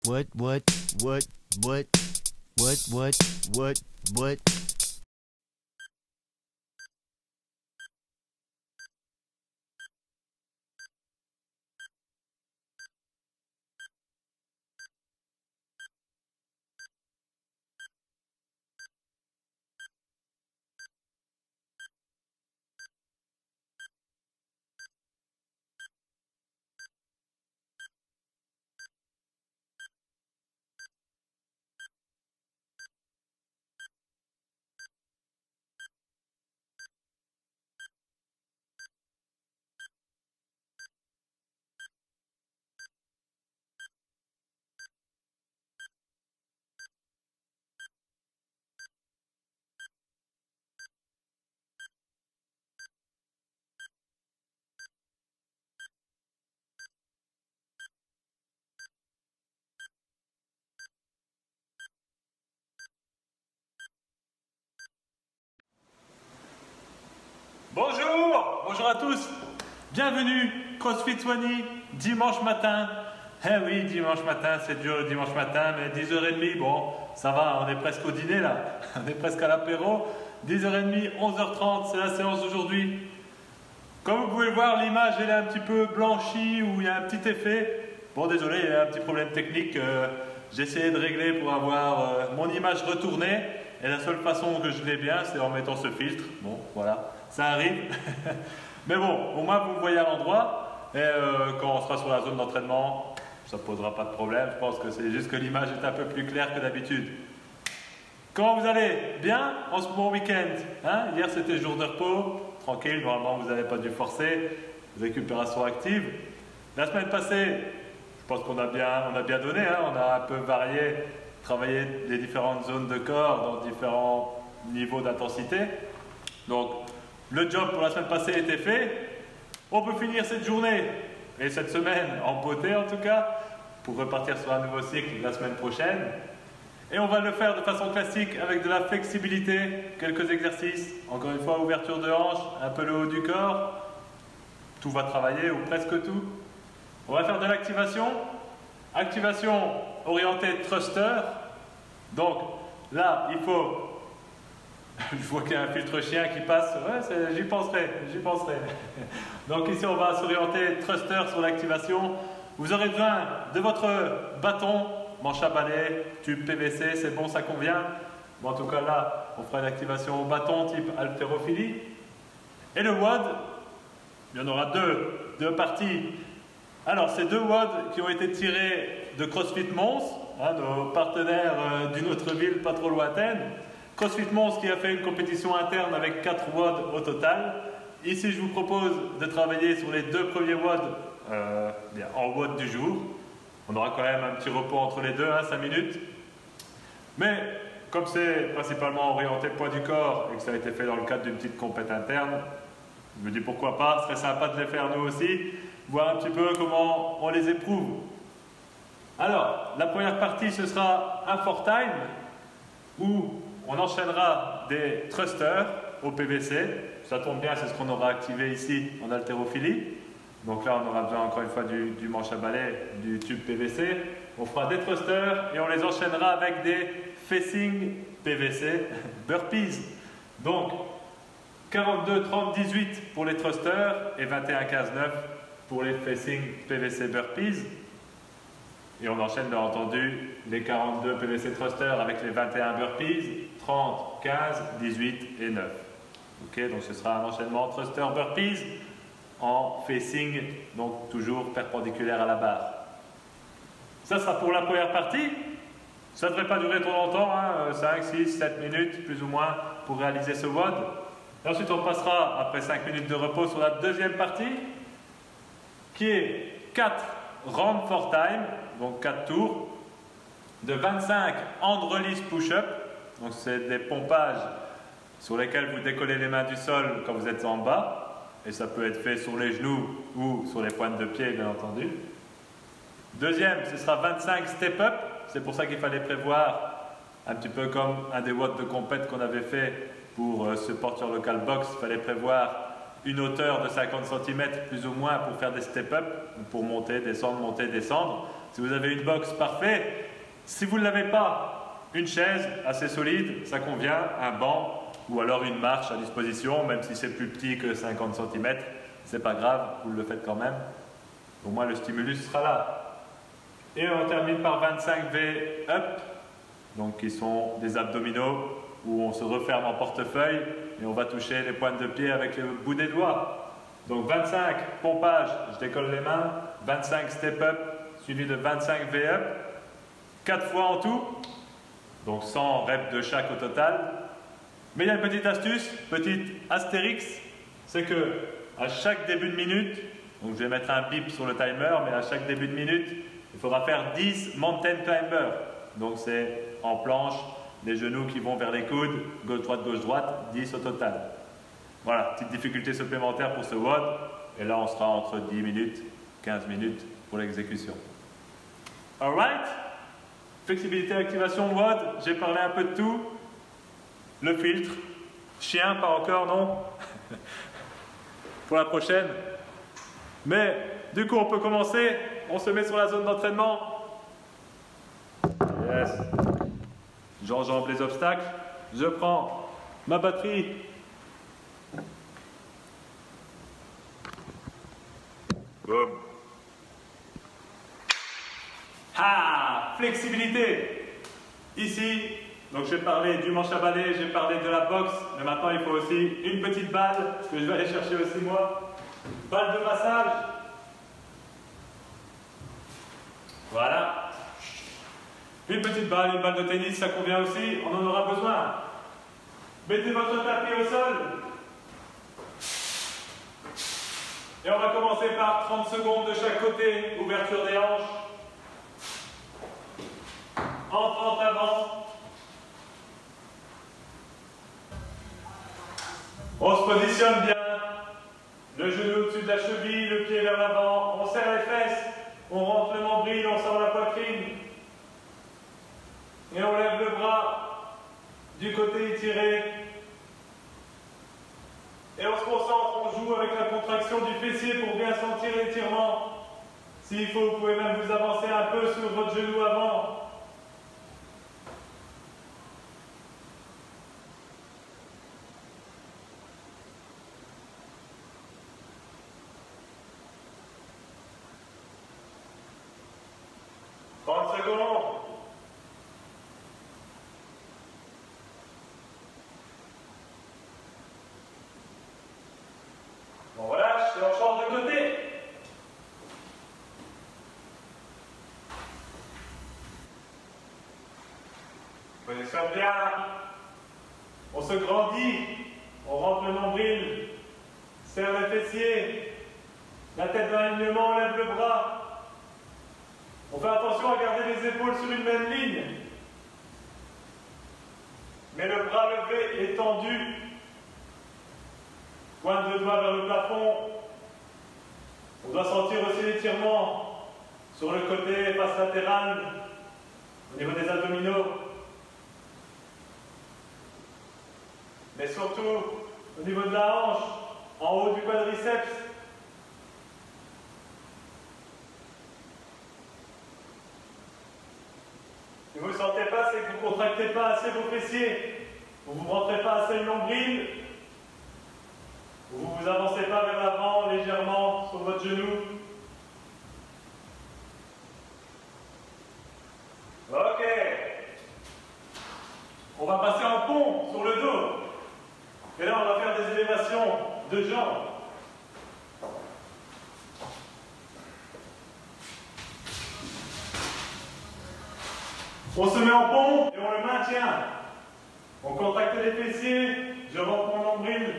What, what, what, what, what, what, what, what? Bonjour, bonjour à tous, bienvenue, CrossFit Soigny, dimanche matin. Eh oui, dimanche matin, c'est dur le dimanche matin, mais 10h30, bon, ça va, on est presque au dîner là, on est presque à l'apéro. 10h30, 11h30, c'est la séance d'aujourd'hui. Comme vous pouvez voir, l'image elle est un petit peu blanchie ou il y a un petit effet. Bon, désolé, il y a un petit problème technique, j'ai essayé de régler pour avoir mon image retournée. Et la seule façon que je l'ai bien, c'est en mettant ce filtre. Bon, voilà, ça arrive. Mais bon, au moins vous me voyez à l'endroit. Et quand on sera sur la zone d'entraînement, ça ne posera pas de problème. Je pense que c'est juste que l'image est un peu plus claire que d'habitude. Comment vous allez? Bien en ce bon week-end, hein? Hier c'était jour de repos, tranquille, normalement vous n'avez pas dû forcer. Récupération active. La semaine passée, je pense qu'on a bien donné, hein? On a un peu varié, travaillé les différentes zones de corps dans différents niveaux d'intensité. Donc le job pour la semaine passée était fait. On peut finir cette journée et cette semaine en beauté en tout cas pour repartir sur un nouveau cycle la semaine prochaine. Et on va le faire de façon classique avec de la flexibilité, quelques exercices, encore une fois ouverture de hanche, un peu le haut du corps. Tout va travailler ou presque tout. On va faire de l'activation. Activation orientée thruster. Donc là, il faut... Je vois qu'il y a un filtre chien qui passe. Ouais, j'y penserai. Donc ici, on va s'orienter thruster sur l'activation. Vous aurez besoin de votre bâton, manche à balai, tube PVC, c'est bon, ça convient. Bon, en tout cas, là, on fera une activation au bâton type haltérophilie. Et le WOD, il y en aura deux parties. Alors, ces deux WOD qui ont été tirés de CrossFit Mons, hein, nos partenaires d'une autre ville pas trop lointaine. CrossFit Mons qui a fait une compétition interne avec 4 WOD au total. Ici, je vous propose de travailler sur les deux premiers WOD en WOD du jour. On aura quand même un petit repos entre les deux, 5 minutes. Mais comme c'est principalement orienté poids du corps et que ça a été fait dans le cadre d'une petite compète interne, je me dis pourquoi pas, ce serait sympa de les faire nous aussi, voir un petit peu comment on les éprouve. Alors, la première partie, ce sera un 4-time où on enchaînera des thrusters au PVC. Ça tombe bien, c'est ce qu'on aura activé ici en haltérophilie. Donc là, on aura besoin encore une fois du manche à balai, du tube PVC. On fera des thrusters et on les enchaînera avec des facing PVC burpees. Donc 42, 30, 18 pour les thrusters et 21, 15, 9 pour les facing PVC burpees. Et on enchaîne bien entendu les 42 PVC thrusters avec les 21 burpees, 30, 15, 18 et 9. Ok, donc ce sera un enchaînement thruster burpees en facing, donc toujours perpendiculaire à la barre. Ça sera pour la première partie. Ça ne devrait pas durer trop longtemps, 5, 6, 7 minutes plus ou moins pour réaliser ce WOD. Et ensuite on passera, après 5 minutes de repos, sur la deuxième partie qui est 4 round for time, donc 4 tours, de 25 hand release push-up. Donc c'est des pompages sur lesquels vous décollez les mains du sol quand vous êtes en bas. Et ça peut être fait sur les genoux ou sur les pointes de pied, bien entendu. Deuxième, ce sera 25 step-up. C'est pour ça qu'il fallait prévoir, un petit peu comme un des WOD de compète qu'on avait fait pour ce porteur local box, il fallait prévoir une hauteur de 50 cm plus ou moins pour faire des step-up, pour monter, descendre, monter, descendre. Si vous avez une box, parfait. Si vous ne l'avez pas, une chaise assez solide, ça convient, un banc ou alors une marche à disposition, même si c'est plus petit que 50 cm, c'est pas grave, vous le faites quand même. Au moins le stimulus sera là. Et on termine par 25 V up, donc qui sont des abdominaux où on se referme en portefeuille et on va toucher les pointes de pied avec le bout des doigts. Donc 25 pompage, je décolle les mains, 25 step up, suivi de 25 V up, 4 fois en tout, donc 100 reps de chaque au total. Mais il y a une petite astuce, petite astérix, c'est que à chaque début de minute, donc je vais mettre un bip sur le timer, mais à chaque début de minute, il faudra faire 10 mountain climber. Donc c'est en planche, les genoux qui vont vers les coudes, gauche-droite, 10 au total. Voilà, petite difficulté supplémentaire pour ce WOD. Et là, on sera entre 10 minutes, 15 minutes pour l'exécution. Alright? Flexibilité, activation, WOD, j'ai parlé un peu de tout. Le filtre. Chien, pas encore, non? Pour la prochaine. Mais, du coup, on peut commencer. On se met sur la zone d'entraînement. Yes. J'enjambe les obstacles. Je prends ma batterie. Boum. Ah, flexibilité. Ici, donc j'ai parlé du manche à balai, j'ai parlé de la boxe, mais maintenant il faut aussi une petite balle, que je vais aller chercher aussi moi. Balle de massage. Voilà. Une petite balle, une balle de tennis, ça convient aussi, on en aura besoin. Mettez votre tapis au sol. Et on va commencer par 30 secondes de chaque côté, ouverture des hanches. Entrant avant. On se positionne bien. Le genou au-dessus de la cheville, le pied vers l'avant. On serre les fesses. On rentre le nombril, on sort la poitrine. Et on lève le bras du côté étiré. Et on se concentre, on joue avec la contraction du fessier pour bien sentir l'étirement. S'il faut, vous pouvez même vous avancer un peu sur votre genou avant. On relâche et on change de côté. Position bien. On se grandit. On rentre le nombril. Serre les fessiers. La tête dans l'alignement, on lève le bras. On fait attention à garder les épaules sur une même ligne. Mais le bras levé est tendu. Pointe de doigt vers le plafond. On doit sentir aussi l'étirement sur le côté face latérale, au niveau des abdominaux. Mais surtout, au niveau de la hanche, en haut du quadriceps. Si vous ne le sentez pas, c'est que vous ne contractez pas assez vos fessiers. Vous ne rentrez pas assez le nombril. Vous ne vous avancez pas vers l'avant légèrement sur votre genou. Ok. On va passer en pont sur le dos. Et là, on va faire des élévations de jambes. On se met en pont et on le maintient. On contracte les fessiers, je rentre mon nombril.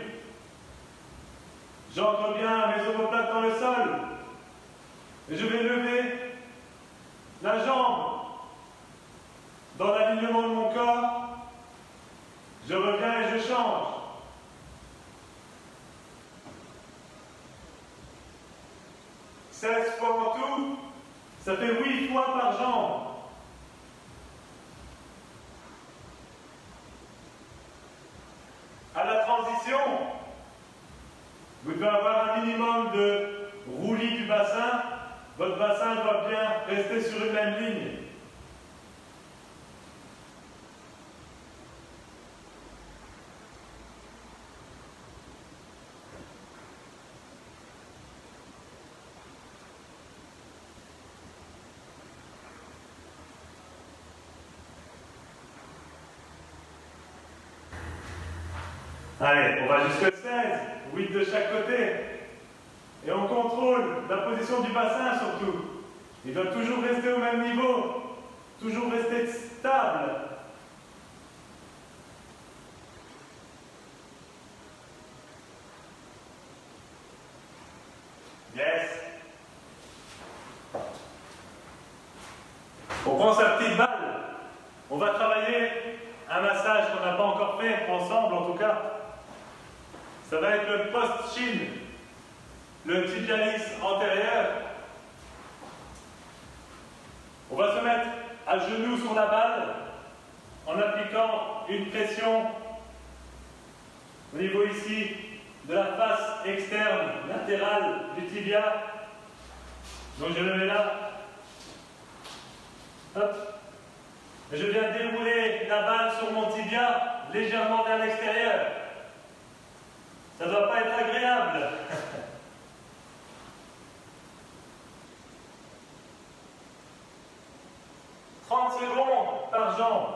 J'entre bien mes omoplates dans le sol. Et je vais lever la jambe dans l'alignement de mon corps. Je reviens et je change. « 16 fois en tout, ça fait 8 fois par jambe. À la transition, vous devez avoir un minimum de roulis du bassin votre bassin doit bien rester sur une même ligne. Allez, on va jusqu'à 16, 8 de chaque côté. Et on contrôle la position du bassin surtout. Il doit toujours rester au même niveau, toujours rester stable. Yes. On prend sa petite balle. On va travailler un massage qu'on n'a pas encore fait, ensemble en tout cas. Ça va être le post-shin, le tibialis antérieur. On va se mettre à genoux sur la balle en appliquant une pression au niveau ici de la face externe latérale du tibia. Donc je le mets là. Hop. Et je viens dérouler la balle sur mon tibia légèrement vers l'extérieur. Ça ne doit pas être agréable. 30 secondes par jambe.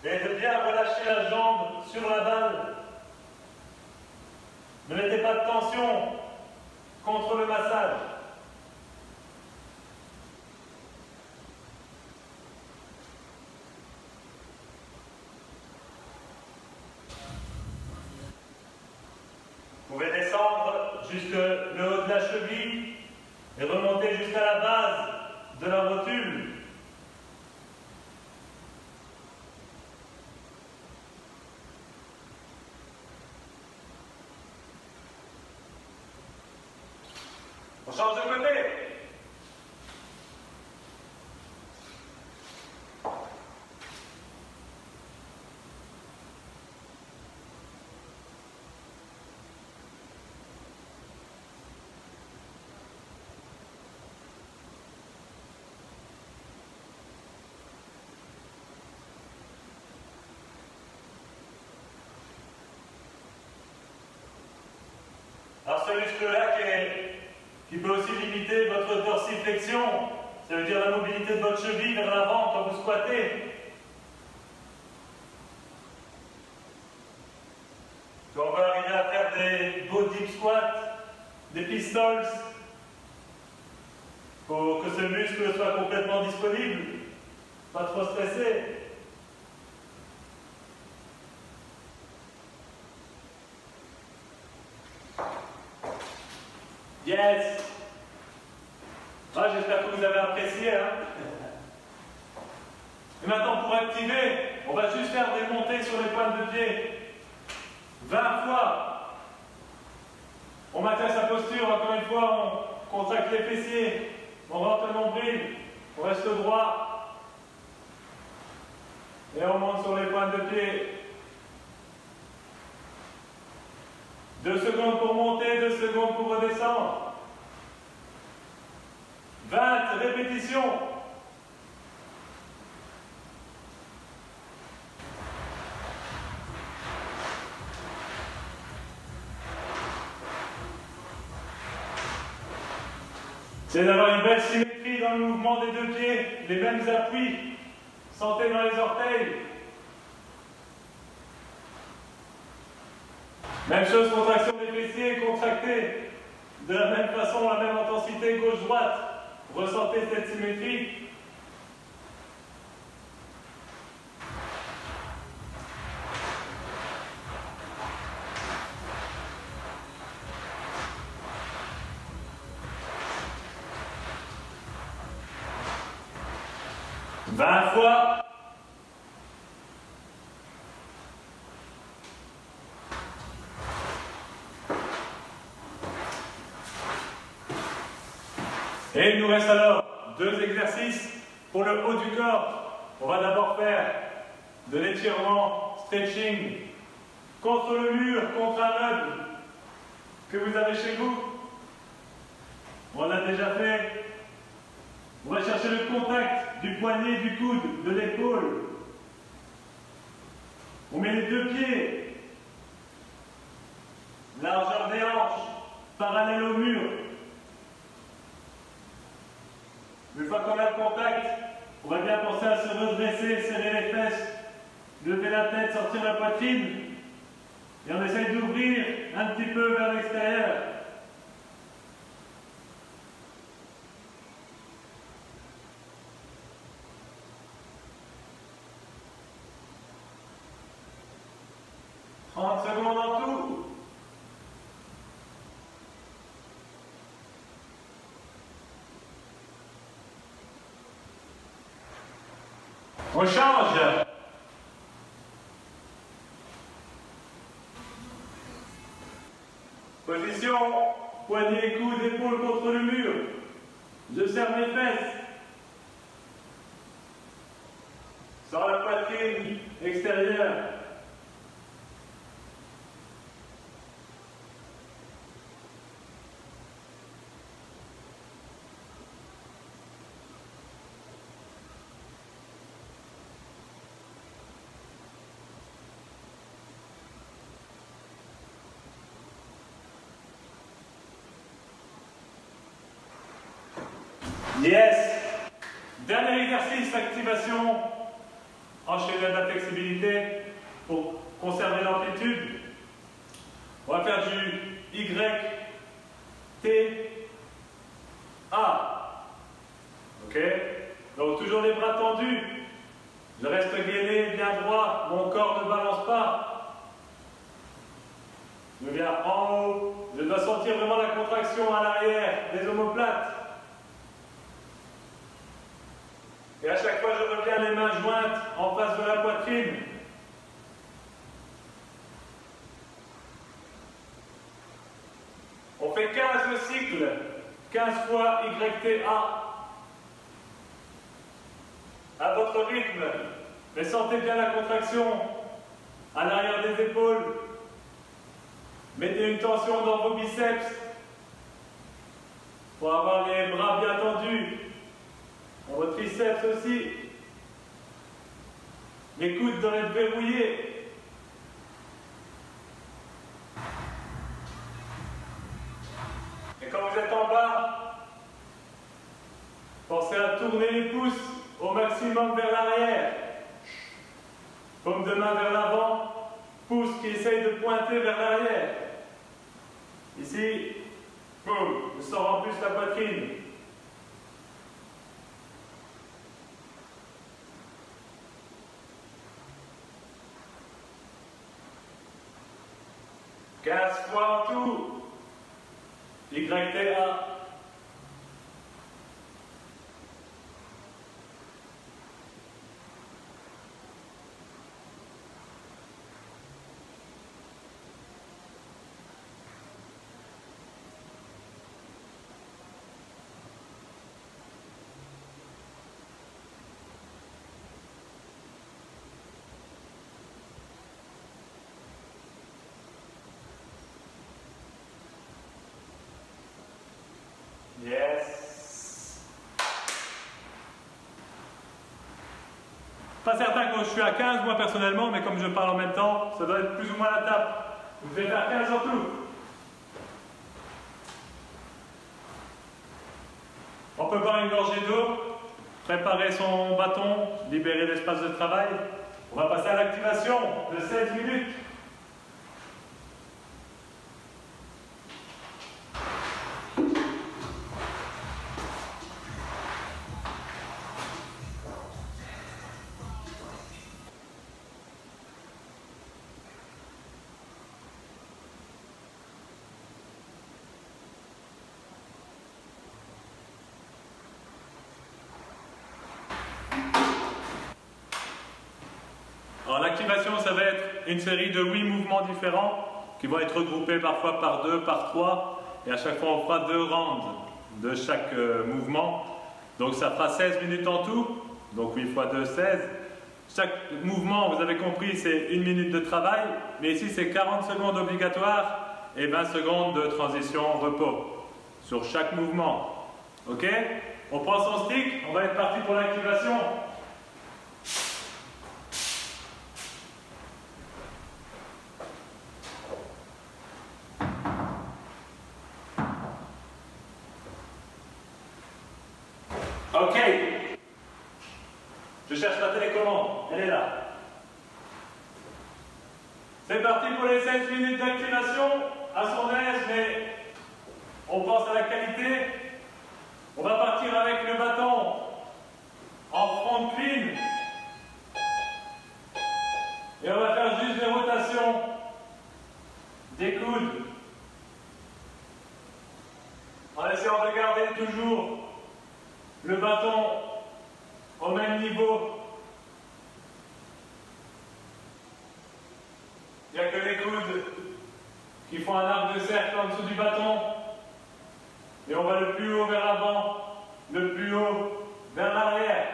Et de bien relâcher la jambe sur la balle. Ne mettez pas de tension contre le massage. Vous pouvez descendre jusque le haut de la cheville et remonter jusqu'à la base de la rotule. On change de côté. Alors ce muscle-là qui peut aussi limiter votre dorsiflexion, ça veut dire la mobilité de votre cheville vers l'avant quand vous squattez. Quand on va arriver à faire des beaux deep squats, des pistols, pour que ce muscle soit complètement disponible, pas trop stressé. Yes! Ah, j'espère que vous avez apprécié. Hein? Et maintenant, pour activer, on va juste faire des montées sur les pointes de pied. 20 fois. On maintient sa posture, encore une fois, on contracte les fessiers, on rentre le nombril, on reste droit. Et on monte sur les pointes de pied. 2 secondes pour monter, 2 secondes pour redescendre. 20 répétitions. C'est d'avoir une belle symétrie dans le mouvement des deux pieds, les mêmes appuis. Sentez dans les orteils. Même chose, contraction des fessiers, contractez de la même façon, la même intensité, gauche-droite. Ressentez cette symétrie. « 20 fois. Et il nous reste alors 2 exercices pour le haut du corps. On va d'abord faire de l'étirement, stretching, contre le mur, contre un meuble que vous avez chez vous. On l'a déjà fait. On va chercher le contact du poignet, du coude, de l'épaule. On met les deux pieds, largeur des hanches, parallèle au mur. Une fois qu'on a le contact, on va bien penser à se redresser, serrer les fesses, lever la tête, sortir la poitrine. Et on essaye d'ouvrir un petit peu vers l'extérieur. « 30 secondes en tout. On change. Position, poignet, coude, épaule contre le mur. Je serre mes fesses. Sors la poitrine extérieure. Yes! Dernier exercice, activation. Enchaîner de la flexibilité pour conserver l'amplitude. On va faire du Y, T, A. Ok? Donc toujours les bras tendus. Je reste gainé, bien droit. Mon corps ne balance pas. Je viens en haut. Je dois sentir vraiment la contraction à l'arrière des omoplates. Et à chaque fois, je reviens les mains jointes en face de la poitrine. On fait 15 cycles, 15 fois YTA. À votre rythme, mais sentez bien la contraction à l'arrière des épaules. Mettez une tension dans vos biceps pour avoir les bras bien tendus. Dans votre triceps aussi. Les coudes doivent être verrouillés. Et quand vous êtes en bas, pensez à tourner les pouces au maximum vers l'arrière. Paume de main vers l'avant, pouce qui essaye de pointer vers l'arrière. Ici, boum, je sors en plus la poitrine. « 15 fois en tout. YTA. Yes. Pas certain que je suis à 15 moi personnellement, mais comme je parle en même temps, ça doit être plus ou moins la tape. Vous devez faire 15 en tout. On peut boire une gorgée d'eau, préparer son bâton, libérer l'espace de travail. On va passer à l'activation de 16 minutes. Alors l'activation, ça va être une série de 8 mouvements différents qui vont être regroupés parfois par 2, par 3. Et à chaque fois, on fera 2 rounds de chaque mouvement. Donc ça fera 16 minutes en tout. Donc 8 fois 2, 16. Chaque mouvement, vous avez compris, c'est 1 minute de travail, mais ici c'est 40 secondes obligatoires et 20 secondes de transition repos sur chaque mouvement. Ok? On prend son stick, on va être parti pour l'activation. Ok. Je cherche la télécommande, elle est là. C'est parti pour les 16 minutes d'activation, à son aise, mais on pense à la qualité. On va partir avec le bâton en front clean. Et on va faire juste des rotations des coudes. En essayant de garder toujours le bâton au même niveau. Il n'y a que les coudes qui font un arc de cercle en dessous du bâton. Et on va le plus haut vers l'avant, le plus haut vers l'arrière.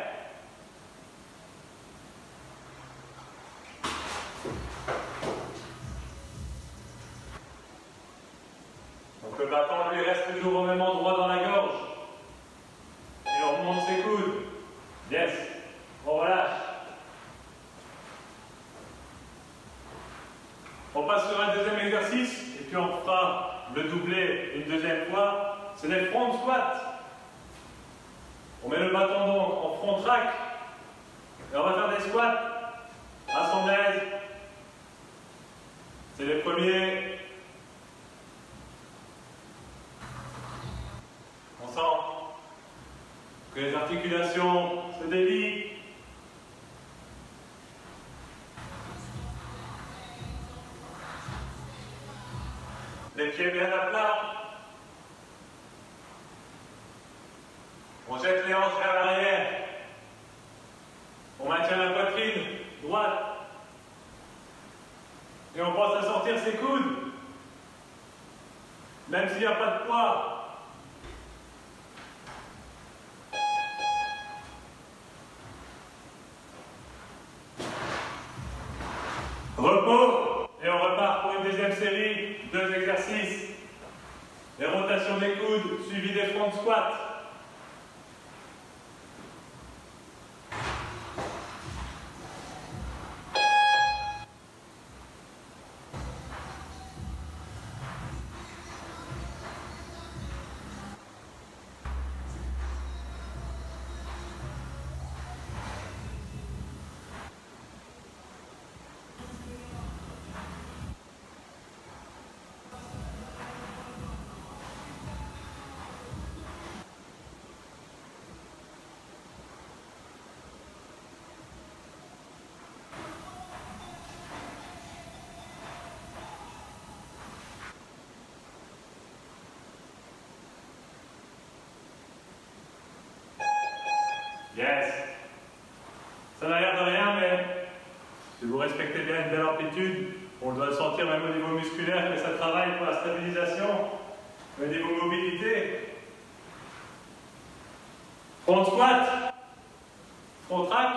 Donc le bâton lui reste toujours au même endroit dans la gorge. Et on remonte ses coudes. Yes. On relâche. On passe sur un deuxième exercice et puis on fera le doublé une deuxième fois. C'est des front squats. On met le bâton donc en front track et on va faire des squats à son aise. C'est les premiers. On sent que les articulations se délient. Les pieds bien à plat. On jette les hanches vers l'arrière. On maintient la poitrine droite. Et on pense à sortir ses coudes. Même s'il n'y a pas de poids. Repos. Et on repart pour une deuxième série. 2 exercices. Les rotations des coudes suivies des front squats. Yes. Ça n'a l'air de rien, mais si vous respectez bien une belle amplitude, on doit le sentir même au niveau musculaire que ça travaille pour la stabilisation, au niveau mobilité. Front squat, front track.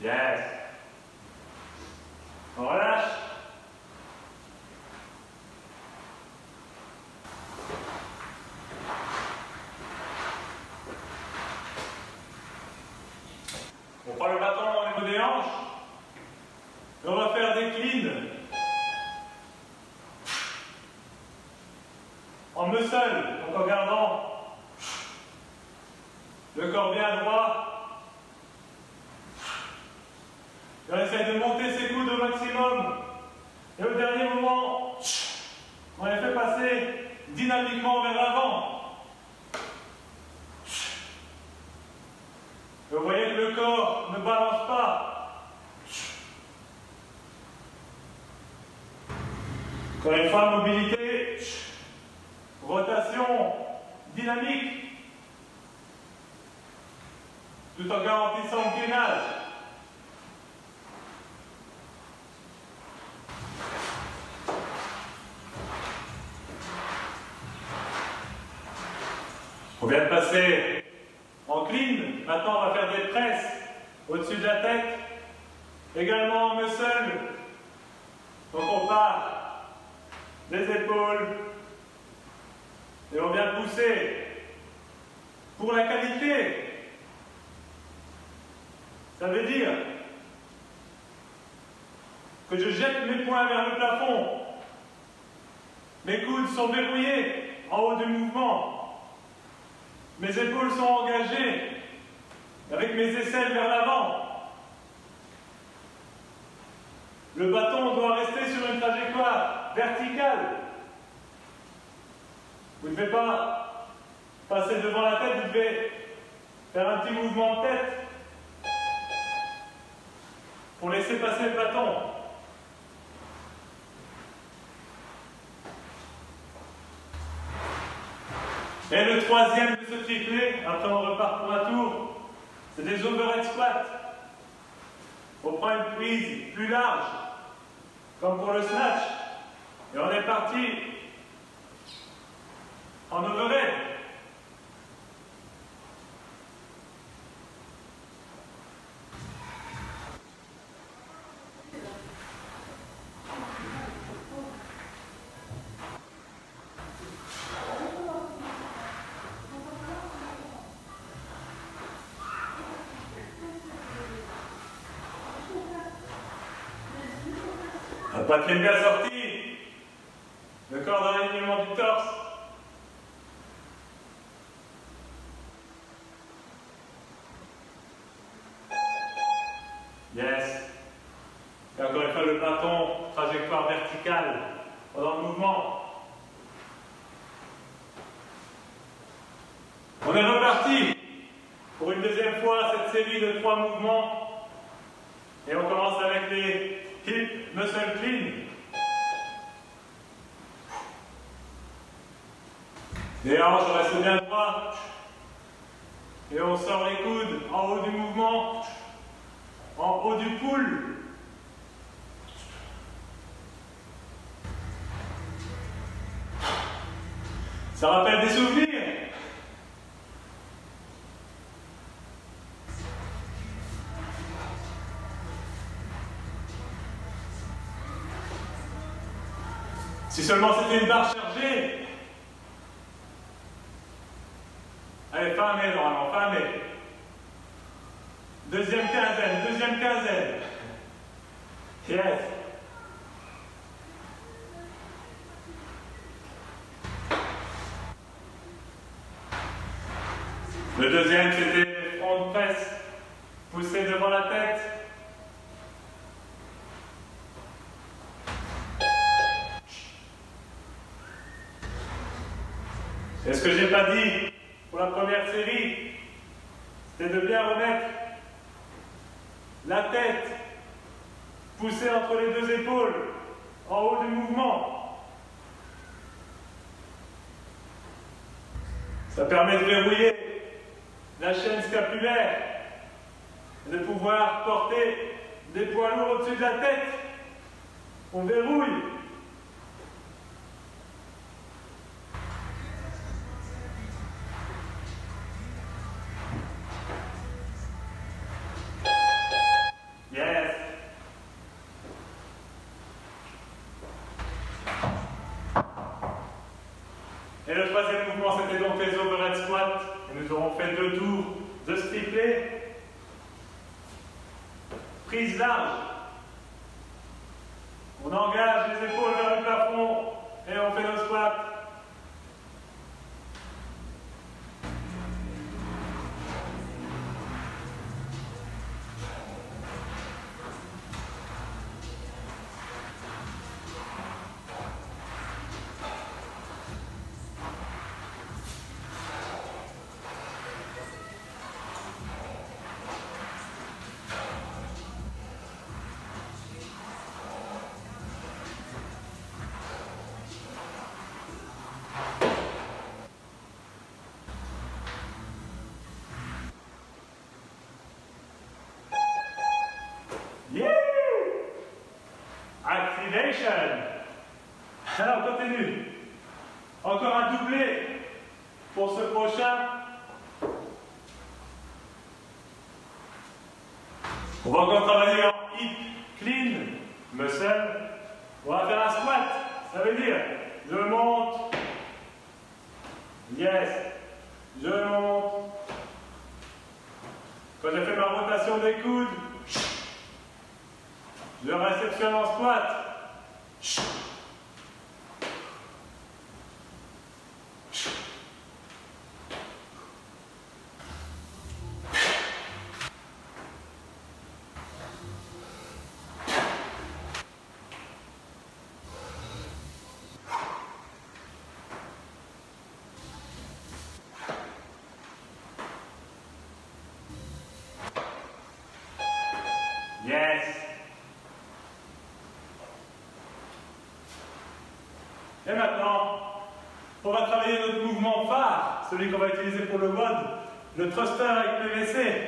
Yes. On relâche. On prend le bâton au niveau des hanches. Et on va faire des cleans. En muscle, donc en gardant le corps bien droit. Et on essaye de monter ses coudes au maximum. Et au dernier moment, on les fait passer dynamiquement vers l'avant. Et vous voyez que le corps ne balance pas. Encore une fois, mobilité, rotation dynamique, tout en garantissant le gainage. On vient de passer en clean, maintenant on va faire des presses au-dessus de la tête, également en muscle. Donc on part des épaules et on vient pousser pour la qualité. Ça veut dire que je jette mes poings vers le plafond, mes coudes sont verrouillés en haut du mouvement. Mes épaules sont engagées avec mes aisselles vers l'avant. Le bâton doit rester sur une trajectoire verticale. Vous ne devez pas passer devant la tête, vous devez faire un petit mouvement de tête pour laisser passer le bâton. Et le troisième de ce triplé, après on repart pour un tour, c'est des overhead squats. On prend une prise plus large, comme pour le snatch, et on est parti en overhead. La poitrine bien sortie, le corps dans l'alignement du torse. Yes. Et encore une fois le bâton, trajectoire verticale pendant le mouvement. On est reparti pour une deuxième fois cette série de 3 mouvements. Et on commence avec les hip muscle clean. Les hanches restent bien droits. Et on sort les coudes en haut du mouvement, en haut du pull. Ça rappelle des souvenirs. Si seulement c'était une barre chargée. Allez, fermez normalement, fermez. Deuxième quinzaine, deuxième quinzaine. Yes. Le deuxième, c'était front press, poussé devant la tête. Et ce que j'ai pas dit pour la première série, c'était de bien remettre la tête poussée entre les deux épaules, en haut du mouvement. Ça permet de verrouiller la chaîne scapulaire et de pouvoir porter des poids lourds au-dessus de la tête. On verrouille. Yes. Et le troisième mouvement, c'était donc les overhead squats. Et nous aurons fait 2 tours de ce triplé. Prise large. On engage les épaules vers le plafond et on fait nos squats. Activation. Alors, on continue. Encore un doublé pour ce prochain. On va encore travailler en hip clean muscle. On va faire un squat. Ça veut dire, je monte. Yes. Je monte. Quand je fais ma rotation des coudes, je réceptionne en squat. Yes. Et maintenant, on va travailler notre mouvement phare, celui qu'on va utiliser pour le WOD, le thruster avec PVC.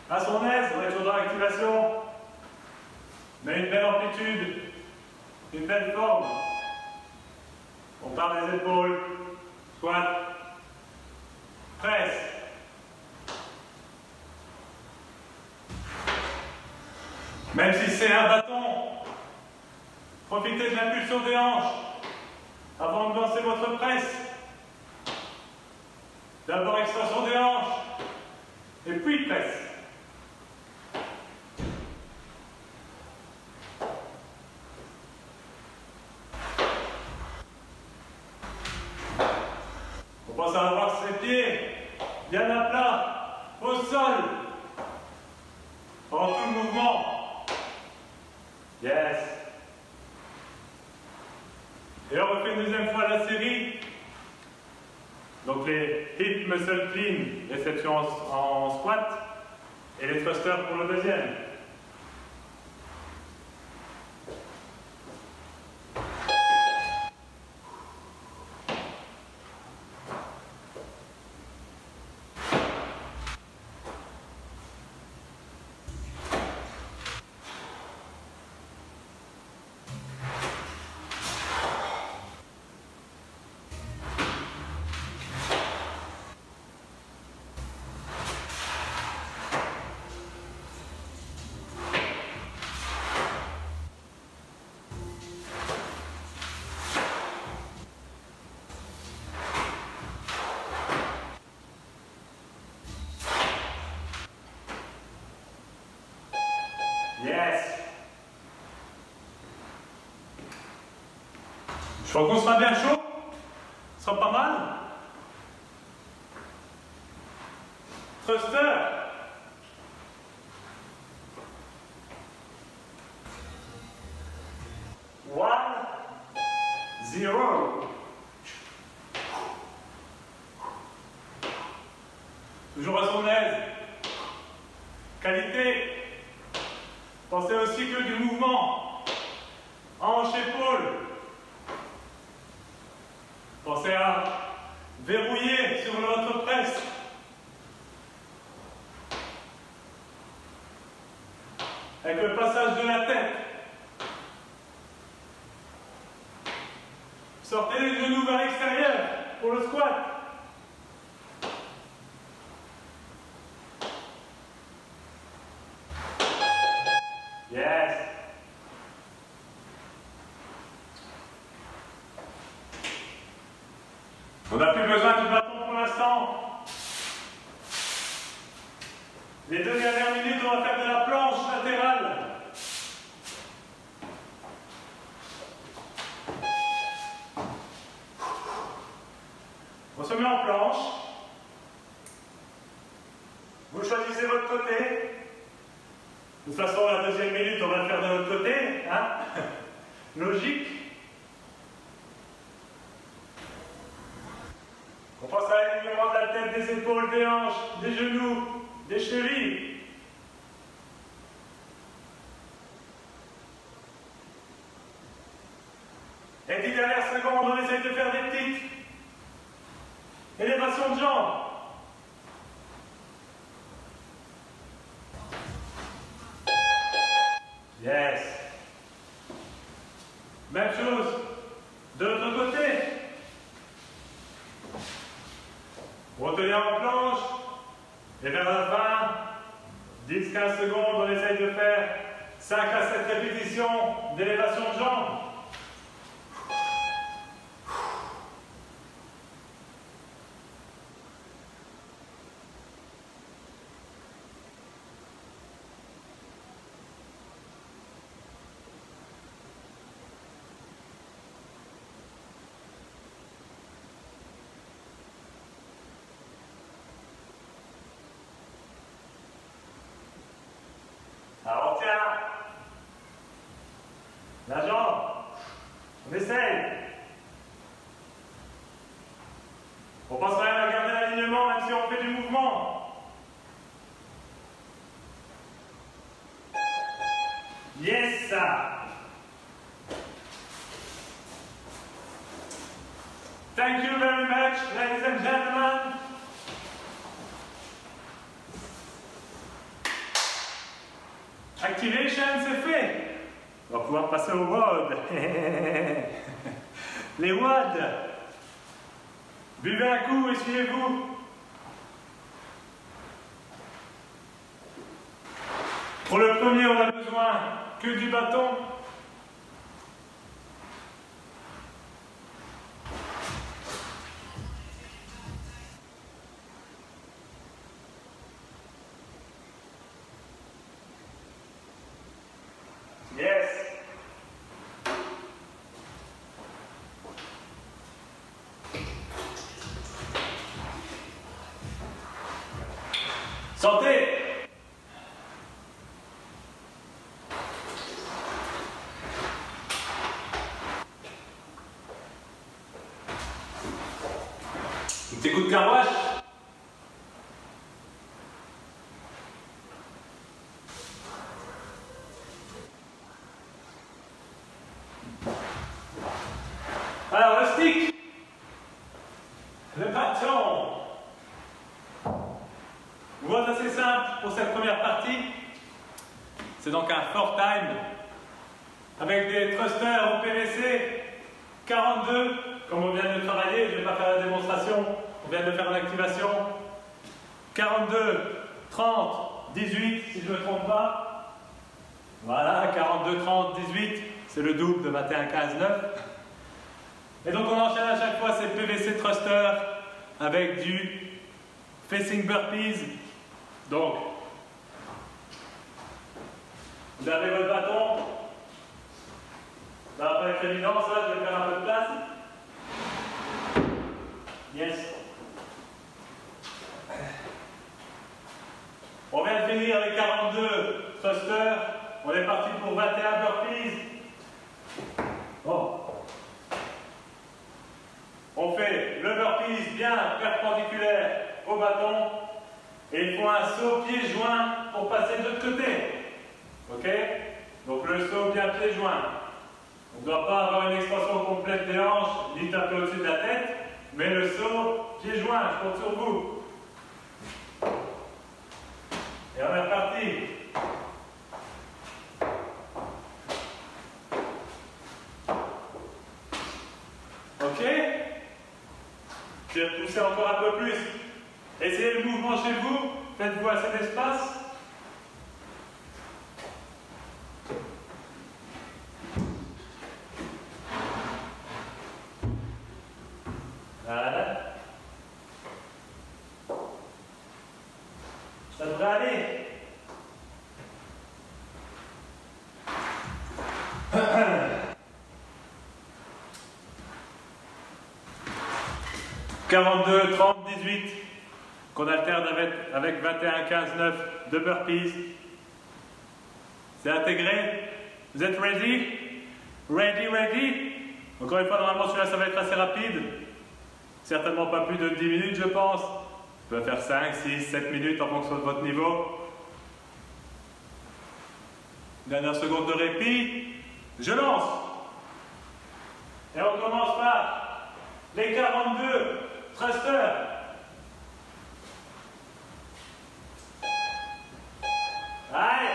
À son aise, on est toujours dans l'activation, mais une belle amplitude, une belle forme. On part des épaules, squat, presse. Même si c'est un bâton, profitez de l'impulsion des hanches avant de lancer votre presse. D'abord extension des hanches et puis presse. On pense à avoir ses pieds bien à plat, au sol, pendant tout le mouvement. Yes. Et on refait une deuxième fois la série. Donc les hip muscle clean, réception en squat, et les thrusters pour le deuxième. Yes. Je crois qu'on sera bien chaud. Ce sera pas mal. Thruster. One, zero. Toujours à son aise. Qualité. Pensez au cycle du mouvement. Hanche-épaule. Pensez à verrouiller sur votre presse. Avec le passage de la tête. Sortez les genoux vers l'extérieur pour le squat. Yes. On n'a plus besoin du bâton pour l'instant. Les 2 dernières minutes, on va faire de la planche latérale. On se met en planche. Vous choisissez votre côté. De toute façon, la deuxième minute, on va le faire de l'autre côté. Hein? Logique. On pense à l'alignement de la tête, des épaules, des hanches, des genoux, des chevilles. Et 10 dernières secondes, on essaie de faire des petites élévations de jambes. Yes. Même chose de l'autre côté. Retenir en planche. Et vers la fin, 10-15 secondes, on essaye de faire 5 à 7 répétitions d'élévation de jambes. Alors tiens, la jambe, on essaye. On pense quand même à garder l'alignement même si on fait du mouvement. Yes, ça. Thank you very much, ladies and gentlemen. Activation, c'est fait. On va pouvoir passer au WOD. Les WOD. Buvez un coup, essuyez-vous. Pour le premier, on a besoin que du bâton. Yes. Santé. Un petit coup de carouache. Alors le stick, le bâton. Voie assez simple pour cette première partie. C'est donc un 4 time avec des thrusters au PVC 42, comme on vient de travailler. Je ne vais pas faire la démonstration, on vient de faire l'activation. 42, 30, 18 si je ne me trompe pas. Voilà, 42, 30, 18, c'est le double de 21, 15, 9. Et donc on enchaîne à chaque fois ces PVC thrusters avec du facing burpees. Donc, vous avez votre bâton. Ça va pas être évident ça, je vais faire un peu de place. Yes. On vient de finir les 42 thrusters. On est parti pour 21 burpees. Bon. On fait le burpees bien perpendiculaire au bâton et il faut un saut pied-joint pour passer de l'autre côté. Ok? Donc le saut bien pied-joint. On ne doit pas avoir une extension complète des hanches ni taper au-dessus de la tête, mais le saut pied-joint, je compte sur vous. Et on est reparti. Ok? Je vais pousser encore un peu plus. Essayez le mouvement chez vous. Faites-vous assez d'espace. Voilà. Ça devrait aller. « 42, 30, 18 qu'on alterne avec 21, 15, 9 de burpees. C'est intégré. Vous êtes ready? Ready, ready? Encore une fois, normalement, celui-là, ça va être assez rapide. Certainement pas plus de 10 minutes, je pense. On peut faire 5, 6, 7 minutes en fonction de votre niveau. Dernière seconde de répit. Je lance. Et on commence par les 42 thrusters. Allez.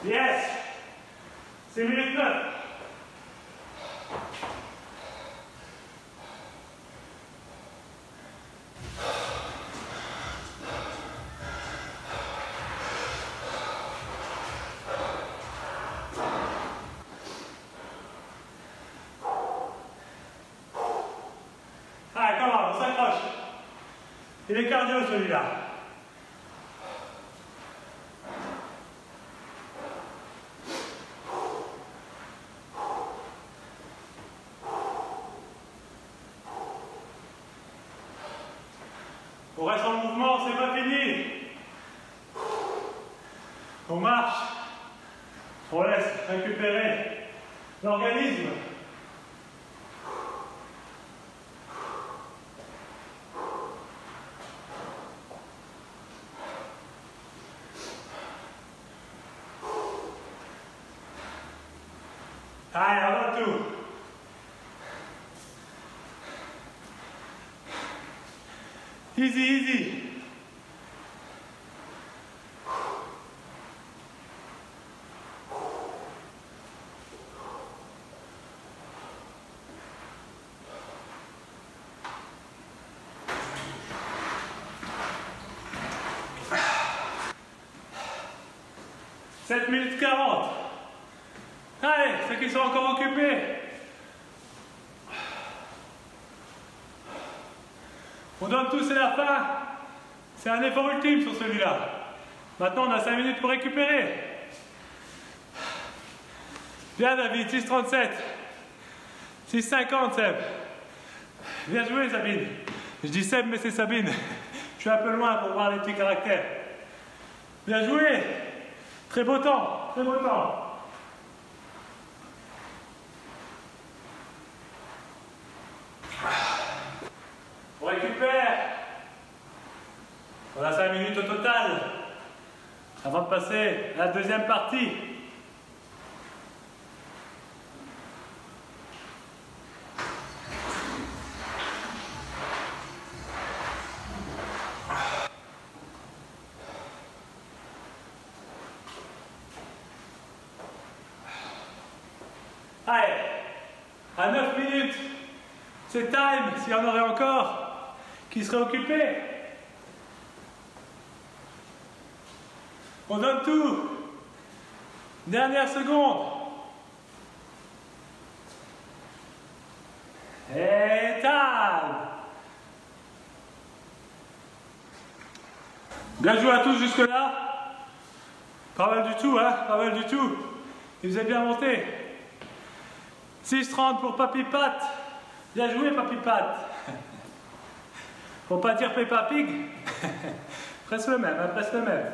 Yes! C'est minute 9. Il est cardio celui-là. On reste en mouvement, c'est pas fini. On marche. On laisse récupérer l'organisme. Allez, on va tout. Easy, easy. « 7 minutes 40. Allez, ceux qui sont encore occupés. On donne tout, c'est la fin. C'est un effort ultime sur celui-là. Maintenant, on a 5 minutes pour récupérer. Bien, David, 6,37. 6,50, Seb. Bien joué, Sabine. Je dis Seb, mais c'est Sabine. Je suis un peu loin pour voir les petits caractères. Bien joué. Très beau temps, très beau temps. On récupère. On a 5 minutes au total avant de passer à la deuxième partie. Allez, à 9 minutes, c'est time, s'il y en aurait encore, qui serait occupé. On donne tout. Dernière seconde. Et time. Bien joué à tous jusque-là. Pas mal du tout, hein, pas mal du tout. Il vous a bien monté. 6,30 pour Papy Pat. Bien joué, Papy Pat. Faut pas dire Peppa Pig. Presque le même, hein, presque le même.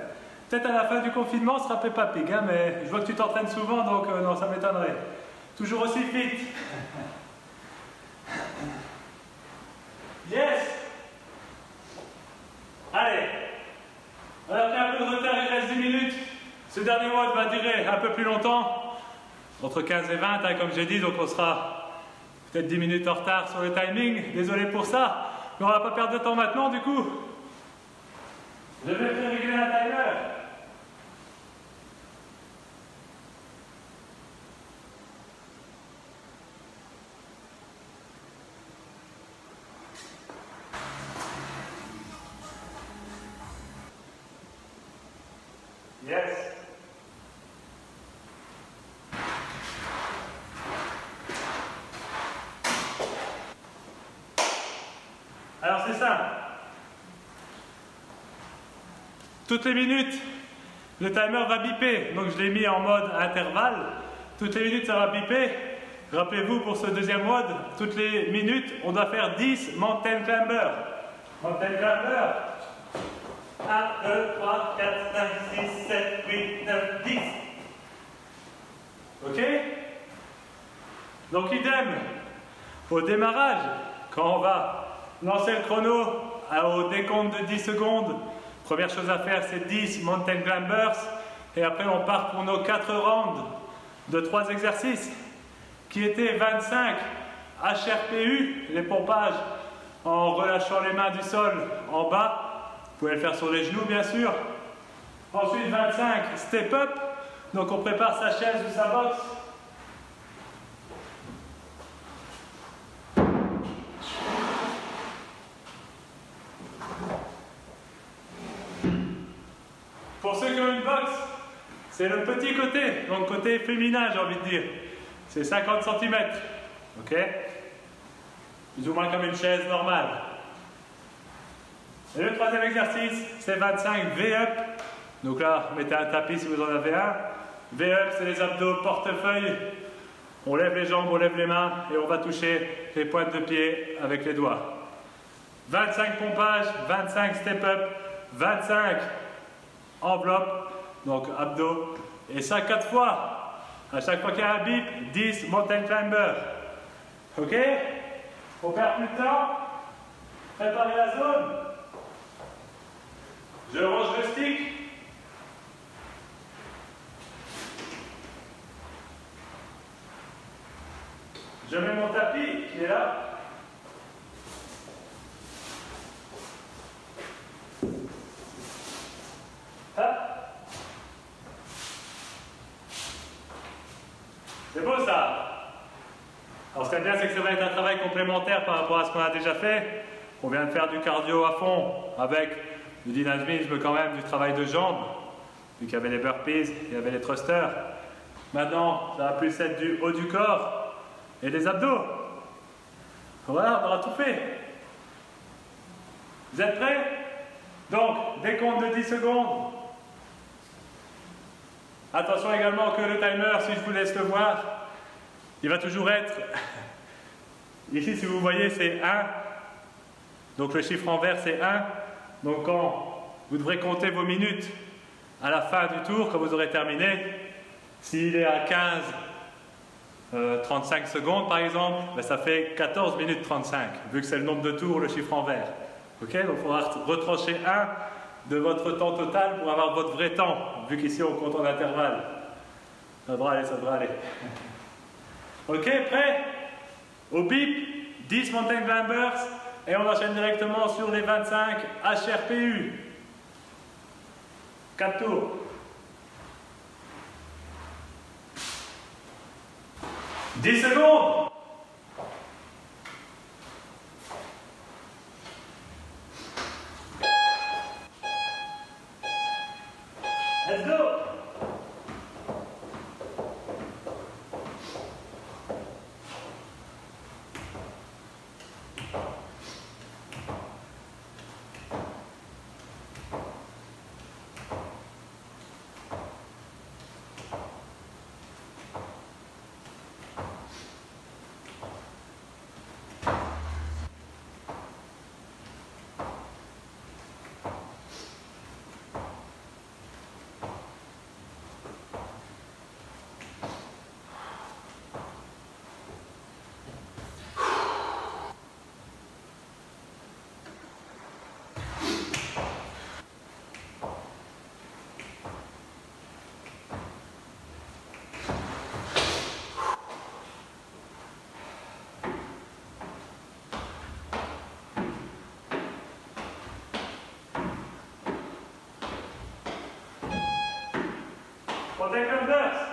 Peut-être à la fin du confinement, ce sera Peppa Pig, hein, mais je vois que tu t'entraînes souvent, donc non, ça m'étonnerait. Toujours aussi fit. Yes. Allez. On a pris un peu de retard, il reste 10 minutes. Ce dernier mode va durer un peu plus longtemps. Entre 15 et 20, hein, comme j'ai dit, donc on sera peut-être 10 minutes en retard sur le timing. Désolé pour ça, mais on va pas perdre de temps maintenant du coup. Je vais faire régler un timer. Yes. Alors c'est simple. Toutes les minutes, le timer va biper. Donc je l'ai mis en mode intervalle. Toutes les minutes, ça va biper. Rappelez-vous, pour ce deuxième mode, toutes les minutes, on doit faire 10 mountain climbers. Mountain climber. 1, 2, 3, 4, 5, 6, 7, 8, 9, 10. Ok? Donc idem, au démarrage, quand on va lancer le chrono au décompte de 10 secondes, première chose à faire, c'est 10 mountain climbers. Et après, on part pour nos 4 rounds de 3 exercices qui étaient 25 HRPU, les pompages en relâchant les mains du sol en bas. Vous pouvez le faire sur les genoux, bien sûr. Ensuite, 25 step up. Donc, on prépare sa chaise ou sa boxe. Pour ceux qui ont une boxe, c'est le petit côté, donc côté féminin, j'ai envie de dire. C'est 50 cm. Ok? Plus ou moins comme une chaise normale. Et le troisième exercice, c'est 25 V-up. Donc là, mettez un tapis si vous en avez un. V-up, c'est les abdos portefeuille. On lève les jambes, on lève les mains et on va toucher les pointes de pied avec les doigts. 25 pompages, 25 step-up, 25 enveloppes, donc abdos. Et ça 4 fois. À chaque fois qu'il y a un bip, 10 mountain climber. Ok? On perd plus de temps. Préparez la zone. Je range le stick. Je mets mon tapis qui est là. Hop. C'est beau ça. Alors ce qui est bien, c'est que ça va être un travail complémentaire par rapport à ce qu'on a déjà fait. On vient de faire du cardio à fond avec du dynamisme quand même, du travail de jambes. Vu qu'il y avait les burpees, il y avait les thrusters. Maintenant, ça va plus être du haut du corps. Et des abdos. Voilà, on aura tout fait. Vous êtes prêts? Donc, décompte de 10 secondes. Attention également que le timer, si je vous laisse le voir, il va toujours être... Ici, si vous voyez, c'est 1. Donc le chiffre en vert, c'est 1. Donc quand vous devrez compter vos minutes à la fin du tour, quand vous aurez terminé, s'il est à 15... 35 secondes par exemple, ben ça fait 14 minutes 35, vu que c'est le nombre de tours, le chiffre en vert. Ok, donc il faudra retrancher 1 de votre temps total pour avoir votre vrai temps, vu qu'ici on compte en intervalle. Ça devrait aller, ça devrait aller. Ok, prêt? Au bip, 10 mountain climbers, et on enchaîne directement sur les 25 HRPU. 4 tours. « 10 secondes. Let's go. Mountain climbers.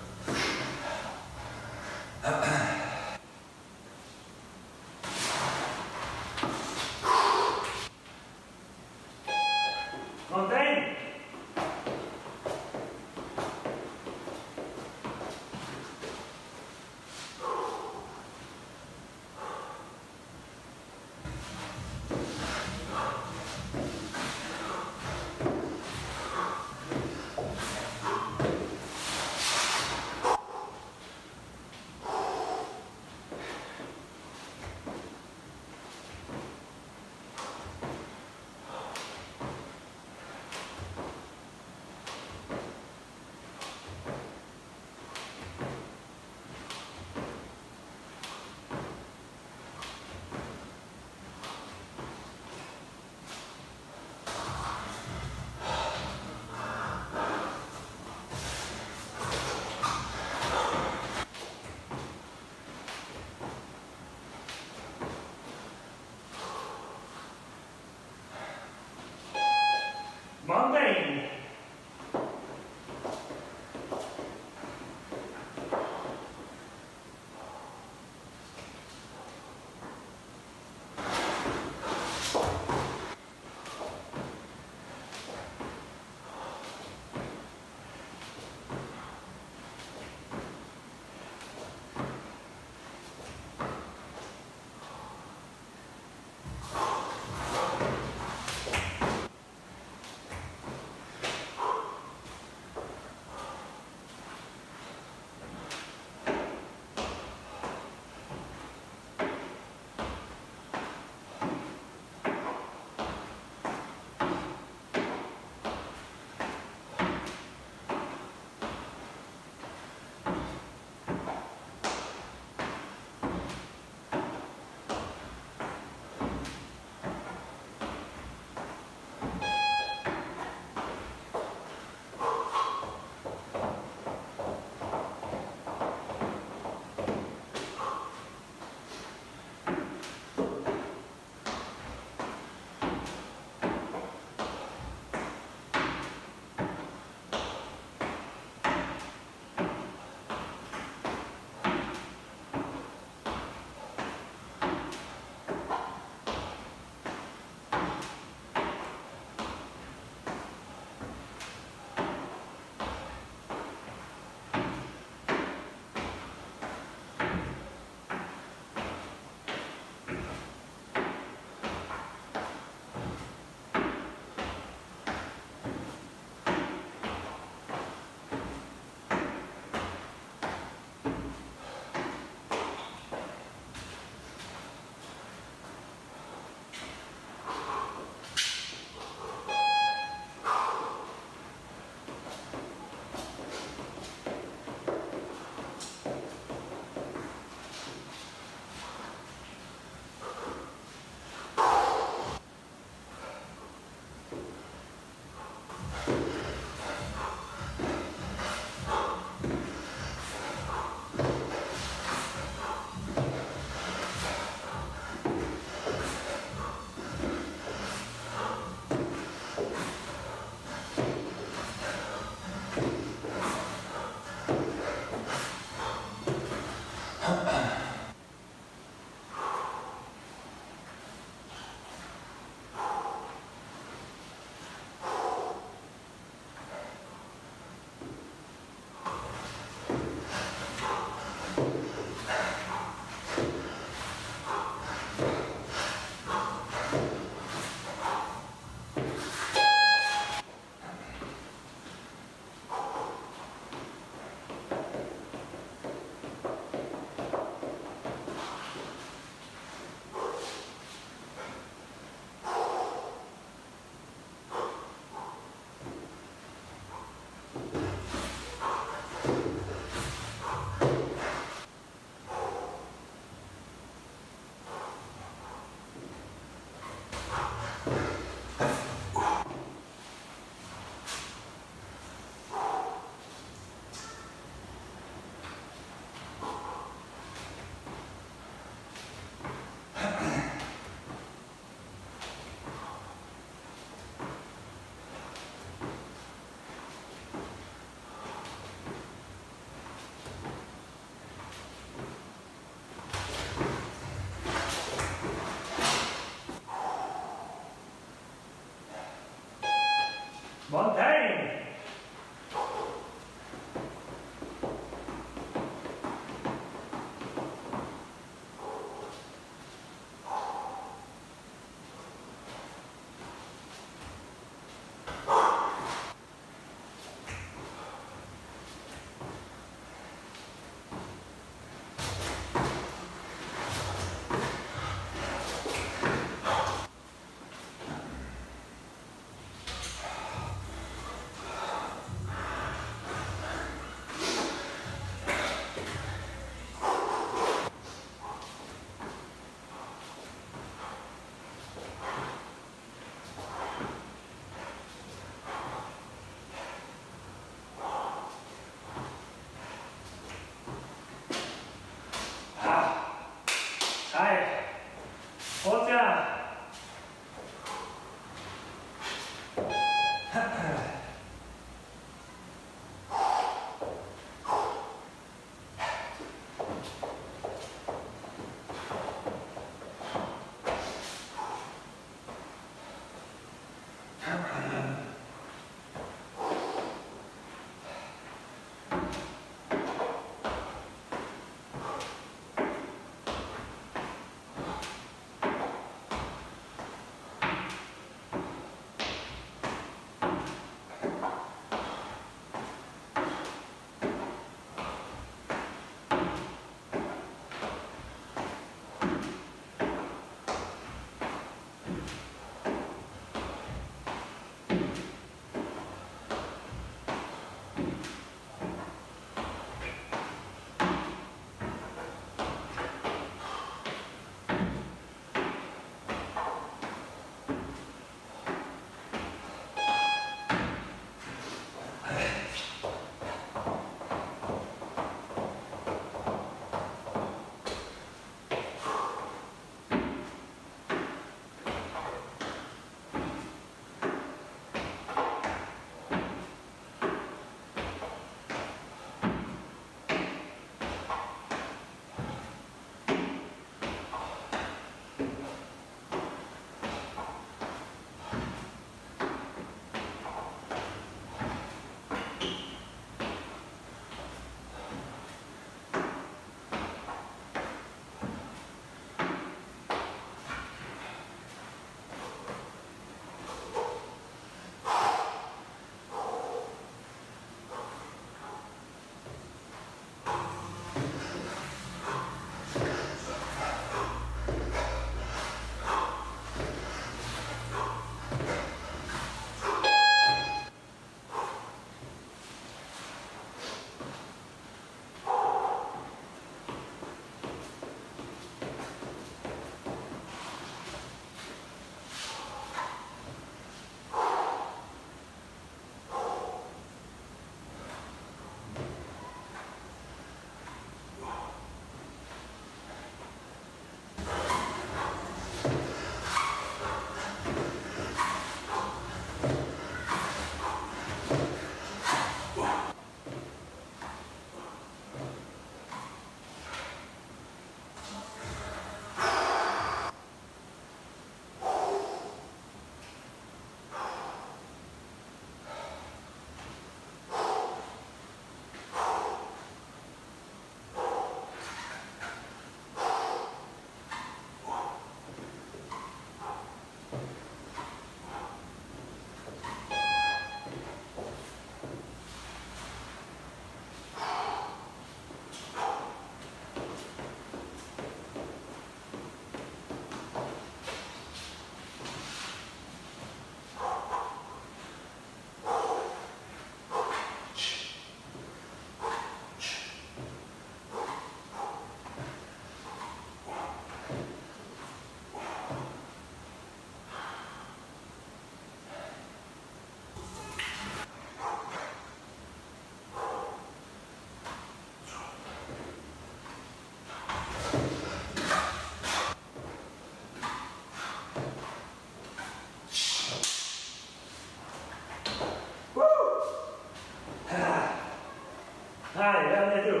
Allez, dernier tour.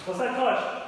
On s'accroche.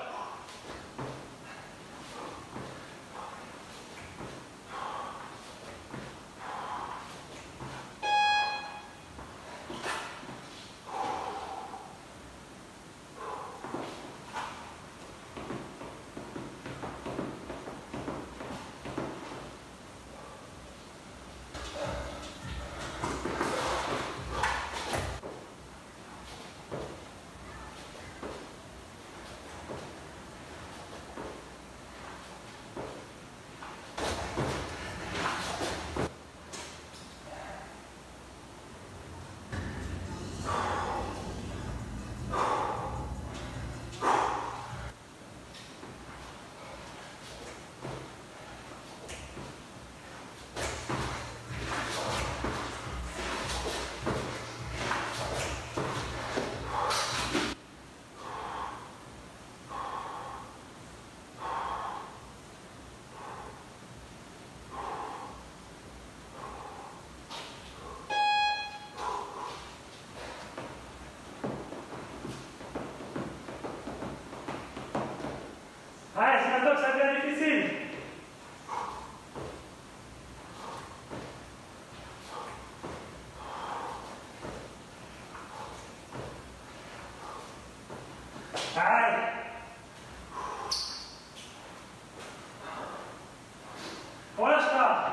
Allez, c'est maintenant que ça devient difficile. Allez. On lâche pas.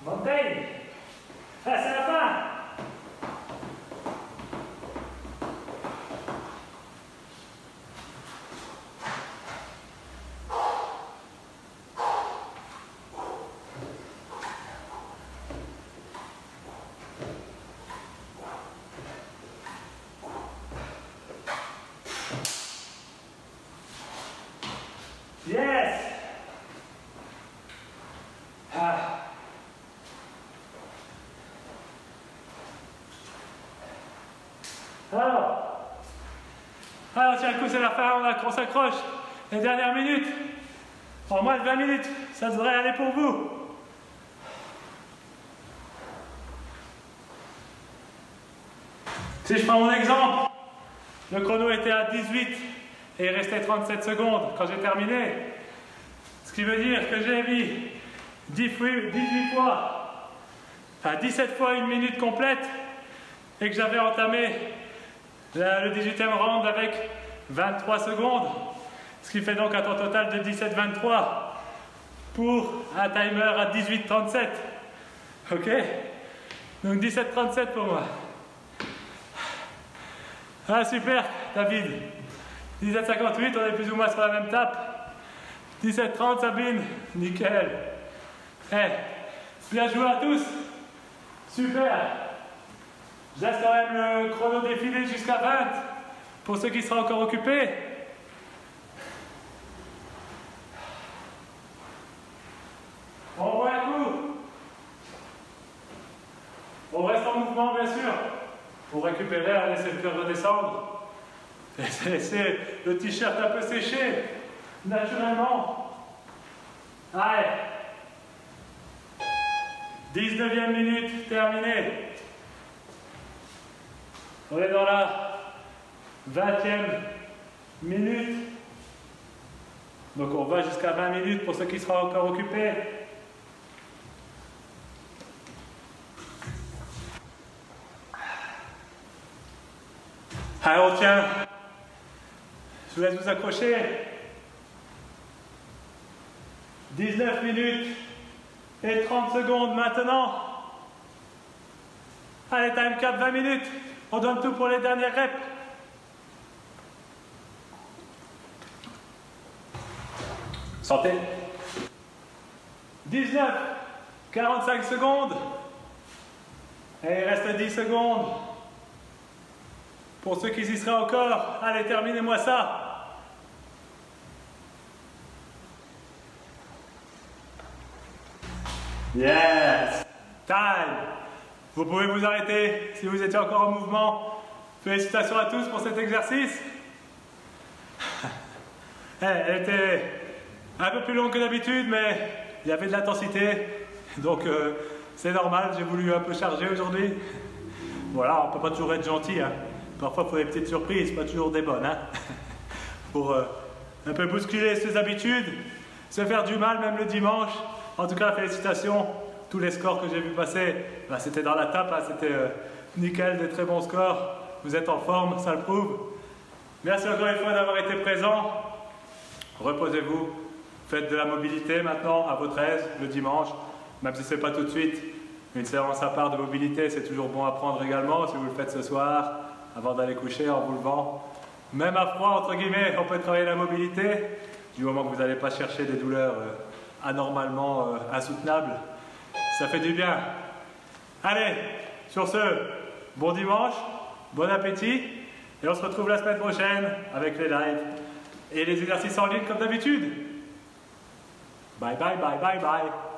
Montaigne. Ah, c'est la fin. Yes. Ah. Alors tiens, le coup c'est la fin, on s'accroche. Les dernières minutes, en moins de 20 minutes, ça devrait aller pour vous. Si je prends mon exemple, le chrono était à 18 et il restait 37 secondes quand j'ai terminé. Ce qui veut dire que j'ai mis 18 fois, enfin 17 fois une minute complète et que j'avais entamé le 18e round avec 23 secondes. Ce qui fait donc un temps total de 17-23 pour un timer à 18-37. Ok? Donc 17-37 pour moi. Ah super, David. 17-58, on est plus ou moins sur la même tape. 17-30, Sabine. Nickel. Bien joué à tous. Super. Je laisse quand même le chrono défiler jusqu'à 20 pour ceux qui seront encore occupés. On voit un coup. On reste en mouvement, bien sûr, pour récupérer, laisser le cœur redescendre. Laisser le t-shirt un peu séché, naturellement. Allez. 19e minute terminée. On est dans la 20e minute. Donc on va jusqu'à 20 minutes pour ceux qui seront encore occupés. Allez, on tient. Je vous laisse vous accrocher. 19 minutes et 30 secondes maintenant. Allez, time cap 20 minutes. On donne tout pour les dernières reps. Santé. 19, 45 secondes. Et il reste 10 secondes. Pour ceux qui y seraient encore, allez, terminez-moi ça. Yes! Time! Vous pouvez vous arrêter si vous étiez encore en mouvement. Félicitations à tous pour cet exercice. Elle était un peu plus longue que d'habitude, mais il y avait de l'intensité. Donc c'est normal, j'ai voulu un peu charger aujourd'hui. Voilà, on ne peut pas toujours être gentil. Hein. Parfois, il faut des petites surprises, pas toujours des bonnes. Hein. Pour un peu bousculer ses habitudes, se faire du mal, même le dimanche. En tout cas, félicitations. Tous les scores que j'ai vu passer, bah, c'était dans la tape, hein. C'était nickel, des très bons scores. Vous êtes en forme, ça le prouve. Merci encore une fois d'avoir été présent. Reposez-vous. Faites de la mobilité maintenant, à votre aise, le dimanche. Même si ce n'est pas tout de suite. Une séance à part de mobilité, c'est toujours bon à prendre également. Si vous le faites ce soir, avant d'aller coucher, en vous levant. Même à froid, entre guillemets, on peut travailler la mobilité. Du moment que vous n'allez pas chercher des douleurs anormalement insoutenables. Ça fait du bien. Allez, sur ce, bon dimanche, bon appétit. Et on se retrouve la semaine prochaine avec les lives et les exercices en ligne comme d'habitude. Bye bye bye bye bye.